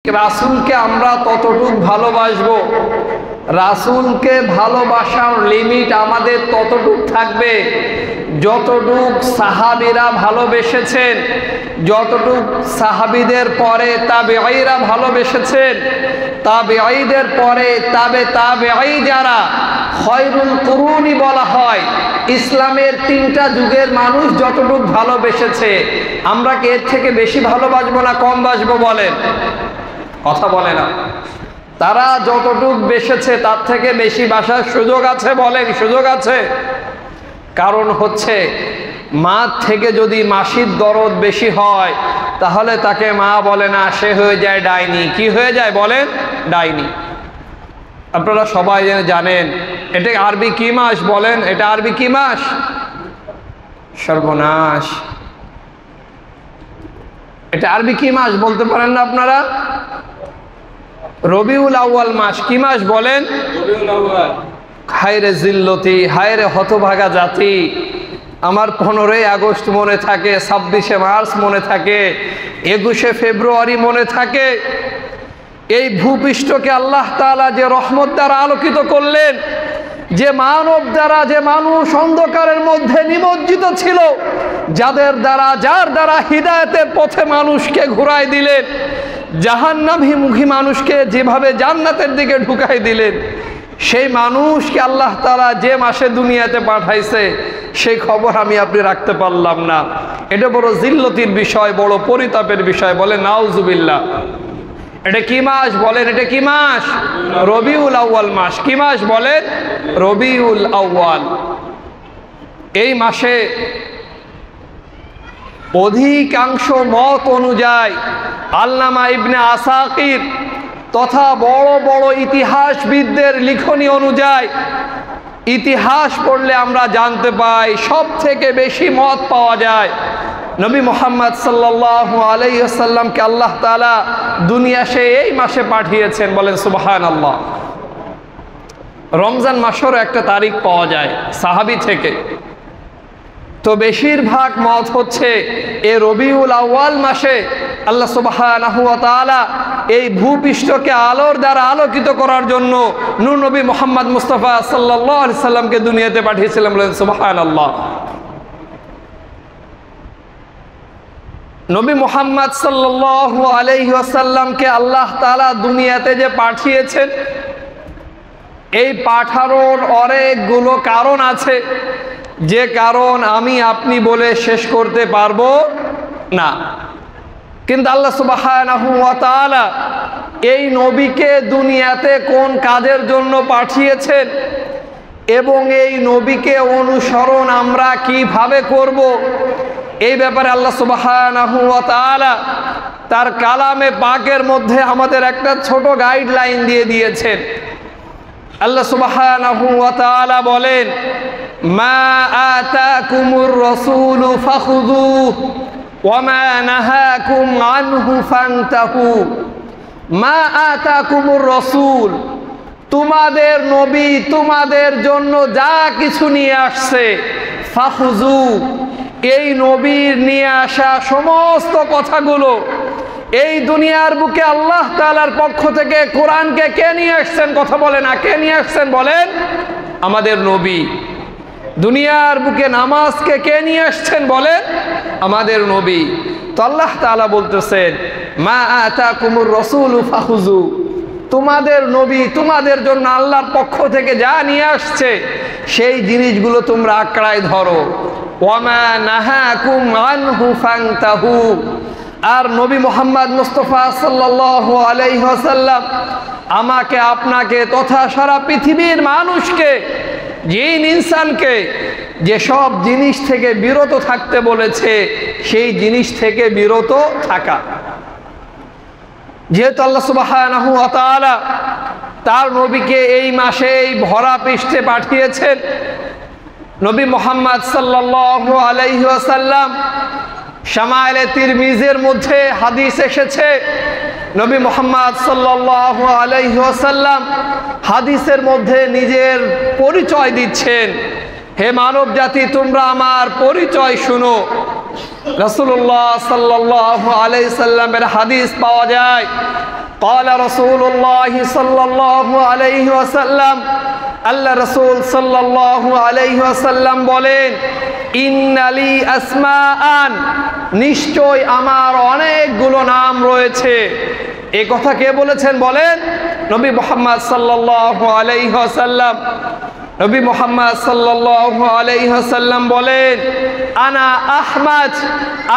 রাসূলকে আমরা ততটুক ভালোবাসবো, রাসূলকে ভালোবাসার লিমিট আমাদের ততটুক থাকবে যতটুক সাহাবীরা ভালোবেসেছেন, যতটুক সাহাবীদের পরে তাবেঈরা ভালোবেসেছেন, তাবেঈদের পরে তাবেঈ যারা খয়রুল কুরুনি বলা হয়, ইসলামের তিনটা যুগের মানুষ যতটুক ভালোবেসেছে, আমরা কি এর থেকে বেশি ভালোবাসবো না কম বাসবো? বলেন, কথা বলে না। তারা যতটুক বেসেছে তার থেকে বেশি বাসার সুযোগ আছে? বলেন, সুযোগ আছে। কারণ হচ্ছে মা থেকে যদি মাসির দরদ বেশি হয় তাহলে তাকে মা বলে না, সে হয়ে যায় ডাইনি। কি হয়ে যায় বলেন? ডাইনি। আপনারা সবাই জানেন এটা আরবি কি মাস? বলেন, এটা আরবি কি মাস? সর্বনাশ, এটা আরবি কি মাস বলতে পারেন না আপনারা? রবিউল আউয়াল মাস। কি মাস বলেন? রবিউল আউয়াল। হায়রে জিল্লতি, হায়রে হতভাগা জাতি। আমার 15ই আগস্ট মনে থাকে, 26শে মার্চ মনে থাকে, 21শে ফেব্রুয়ারি মনে থাকে। এই ভূপৃষ্ঠকে আল্লাহ তাআলা যে রহমত দ্বারা আলোকিত করলেন, যে মানব দ্বারা যে মানুষ অন্ধকারের মধ্যে নিমজ্জিত ছিল, যার দ্বারা হিদায়াতের পথে মানুষকে ঘুরাই দিলেন, জাহান্নামমুখী মানুষকে যেভাবে জান্নাতের দিকে ঢুকাই দিলেন, সেই মানুষকে আল্লাহ তাআলা যে মাসে দুনিয়াতে পাঠাইছে সেই খবর আমি আপনি রাখতে পারলাম না। এটা বড় জিল্লতির বিষয়, বড় পরিতাপের বিষয়। বলে নাউজুবিল্লাহ। এটা কি মাস বলেন? এটা কি মাস? রবিউল আউয়াল মাস। কি মাস বলেন? রবিউল আউয়াল। এই মাসে অধিকাংশ মত অনুযায়ী আল্লামা ইবনে আসাকির তথা বড় বড় ইতিহাসবিদদের লিখনী অনুযায়ী, ইতিহাস পড়লে আমরা জানতে পাই সব থেকে বেশি মত পাওয়া যায় নবী মুহাম্মদ সাল্লাল্লাহু আলাইহি ওয়াসাল্লামকে আল্লাহ তাআলা দুনিয়া সে এই মাসে পাঠিয়েছেন। বলেন সুবহানাল্লাহ। রমজান মাসেরও একটা তারিখ পাওয়া যায় সাহাবী থেকে। তো বেশিরভাগ মত হচ্ছে এই রবিউল আউয়াল মাসে আল্লাহ সুবহানাহু ওয়া তাআলা এই ভূপৃষ্ঠকে আলোর দ্বারা আলোকিত করার জন্য নূর নবী মুহাম্মদ মুস্তাফা সাল্লাল্লাহু আলাইহি সাল্লামকে দুনিয়াতে পাঠিয়েছিলেন। বলেন সুবহানাল্লাহ। নবী মুহাম্মদ সাল্লাল্লাহু আলাইহি ওয়াসাল্লামকে আল্লাহ তাআলা দুনিয়াতে যে পাঠিয়েছেন, এই পাঠানোর অনেকগুলো কারণ আছে, যে কারণ আমি আপনি বলে শেষ করতে পারবো না। কিন্তু আল্লাহ সুবহানাহু ওয়া তাআলা এই নবীকে দুনিয়াতে কোন কাজের জন্য পাঠিয়েছেন এবং এই নবীকে অনুসরণ আমরা কিভাবে করব, এই ব্যাপারে আল্লাহ সুবহানাহু ওয়া তাআলা তার কালামে পাকের মধ্যে আমাদের একটা ছোট গাইডলাইন দিয়ে দিয়েছেন। আল্লাহ সুবহানাহু ওয়া তাআলা বলেন, মা আতাকুমুর রাসূলু ফাখুযুহু ওয়া মা নাহাকুম আনহু ফান্তাহু। মা আতাকুমুর রাসূল, তোমাদের নবী তোমাদের জন্য যা কিছু নিয়ে আসছে, ফাখুযু, এই নবীর নিয়ে আসা সমস্ত কথাগুলো, এই দুনিয়ার বুকে আল্লাহ তাআলার পক্ষ থেকে কোরআনকে কে নিয়ে আসছেন? কথা বলেন না, কে নিয়ে আসছেন বলেন? আমাদের নবী। দুনিয়ার বুকে নামাজকে কে নিয়ে আসছেন বলেন? আমাদের নবী। তো আল্লাহ তাআলা বলতেছেন, মা আতাকুমুর রাসূলু ফাখুযু, তোমাদের নবী তোমাদের জন্য আল্লাহর পক্ষ থেকে যা নিয়ে আসছে সেই জিনিসগুলো তোমরা আঁকড়ায় ধরো। ওয়া মা নাহাকুম আনহু ফান্তাহু, আর নবী মুহাম্মদ মুস্তাফা সাল্লাল্লাহু আলাইহি ওয়াসাল্লাম আমাকে আপনাকে তথা সারা পৃথিবীর মানুষকে, জিন ইনসানকে যেসব জিনিস থেকে বিরত থাকতে বলেছে সেই জিনিস থেকে বিরত থাকা। যেহেতু আল্লাহ সুবহানাহু ওয়া তাআলা তার নবীকে এই মাসে এই ভরা পৃষ্ঠে পাঠিয়েছেন, নবী মুহাম্মদ সাল্লাল্লাহু আলাইহি ওয়াসাল্লাম শামাইলে তিরমিজির মধ্যে হাদিস এসেছে, নবী মুহাম্মদ সাল্লাল্লাহু আলাইহি ওয়াসাল্লাম হাদিসের মধ্যে নিজের পরিচয় দিচ্ছেন, হে মানব জাতি তোমরা আমার পরিচয় শুনো। রাসূলুল্লাহ সাল্লাল্লাহু আলাইহি সাল্লামের হাদিস পাওয়া যায়, قال رسول الله صلى الله عليه وسلم আল্লাহ রাসূল সাল্লাল্লাহু আলাইহি ওয়াসাল্লাম বলেন, ইন্নালি আসমাআন, নিশ্চয় আমার অনেকগুলো নাম রয়েছে। এই কথা কে বলেছেন বলেন? নবী মুহাম্মদ সাল্লাল্লাহু আলাইহি ওয়াসাল্লাম। নবী মুহাম্মদ সাল্লাল্লাহু আলাইহি ওয়াসাল্লাম বলেন, আনা আহমদ,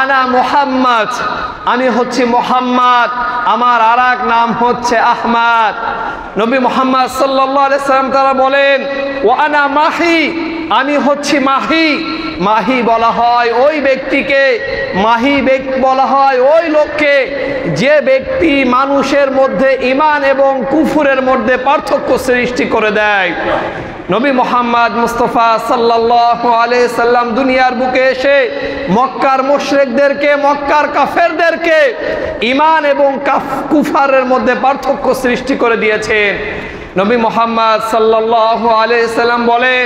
আনা মুহাম্মদ, আমি হচ্ছি মুহাম্মদ, আমার আরেক নাম হচ্ছে আহমদ। নবী মুহাম্মদ সাল্লাল্লাহু আলাইহি ওয়াসাল্লাম তারা বলেন, ওয়া আনা মাহি, আমি হচ্ছি মাহি। মাহি বলা হয় ওই ব্যক্তিকে, মাহি বলা হয় ওই লোককে যে ব্যক্তি মানুষের মধ্যে ঈমান এবং কুফরের মধ্যে পার্থক্য সৃষ্টি করে দেয়। নবী মুহাম্মদ মুস্তাফা সাল্লাল্লাহু আলাইহি সাল্লাম দুনিয়ার বুকে এসে মক্কার মুশরিকদেরকে, মক্কার কাফেরদেরকে ঈমান এবং কুফরের মধ্যে পার্থক্য সৃষ্টি করে দিয়েছেন। নবী মুহাম্মদ সাল্লাল্লাহু আলাইহি সাল্লাম বলেন,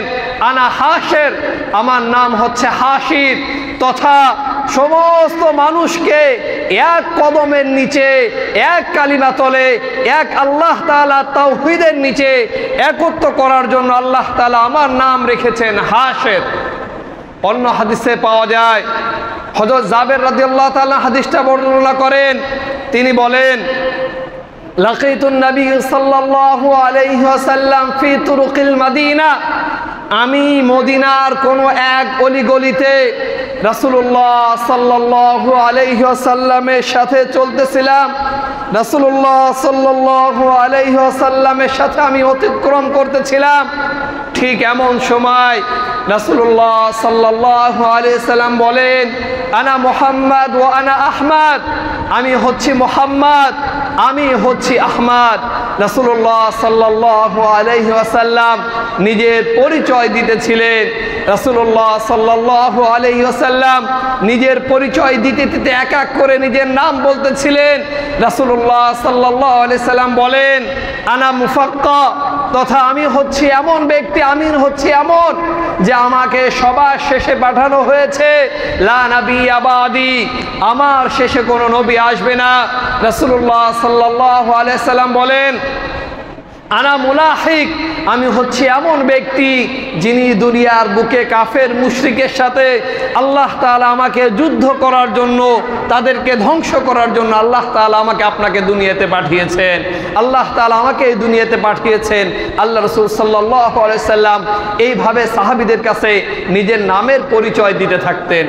আনা হাশির, আমার নাম হচ্ছে হাশির, তথা সমস্ত মানুষকে এক কদমের নিচে, এক কালিমা তলে, এক আল্লাহ তাআলা তাওহীদের নিচে একত্র করার জন্য আল্লাহ তাআলা আমার নাম রেখেছেন হাশির। অন্য হাদিসে পাওয়া যায়, হযরত জাবের রাদিয়াল্লাহু তাআলা হাদিসটা বর্ণনা করেন, তিনি বলেন, লাকিতুন নবী সাল্লাল্লাহু আলাইহি ওয়াসাল্লাম ফি তুরুকিল মদিনা, আমি মদিনার কোন এক অলিগলিতে রাসূলুল্লাহ সাল্লাল্লাহু আলাইহি ওয়াসাল্লামের সাথে চলতেছিলাম। রাসূলুল্লাহ সাল্লাল্লাহু আলাইহি ওয়াসাল্লামের সাথে আমি অতিক্রম করতেছিলাম। ঠিক এমন সময় রাসূলুল্লাহ সাল্লাল্লাহু আলাইহি সাল্লাম বলেন, আনা মুহাম্মদ ওয়া আনা আহমদ, আমি হচ্ছি মুহাম্মদ, আমি হচ্ছি আহমদ। রাসূলুল্লাহ সাল্লাল্লাহু আলাইহি ওয়াসাল্লাম নিজের পরিচয় দিতেছিলেন। রাসূলুল্লাহ সাল্লাল্লাহু আলাইহি ওয়াসাল্লাম নিজের পরিচয় দিতে দিতে এক এক করে নিজের নাম বলতেছিলেন। রাসূলুল্লাহ সাল্লাল্লাহু আলাইহি সাল্লাম বলেন, আনা মুফাক্কা, তথা আমি হচ্ছি এমন ব্যক্তি, আমিন হচ্ছি এমন যে আমাকে সবার শেষে পাঠানো হয়েছে। লা নবী আবাদি, আমার শেষে কোনো নবী আসবে না। রাসূলুল্লাহ সাল্লাল্লাহু আলাইহি সাল্লাম বলেন, আনা মুলাহিক, আমি হচ্ছি এমন ব্যক্তি যিনি দুনিয়ার বুকে কাফের মুশরিকের সাথে আল্লাহ তাআলা আমাকে যুদ্ধ করার জন্য, তাদেরকে ধ্বংস করার জন্য আল্লাহ তাআলা আমাকে আপনাকে দুনিয়াতে পাঠিয়েছেন। আল্লাহ তাআলা আমাকে এই দুনিয়াতে পাঠিয়েছেন। আল্লাহ রাসূল সাল্লাল্লাহু আলাইহি সাল্লাম এইভাবে সাহাবীদের কাছে নিজের নামের পরিচয় দিতে থাকতেন।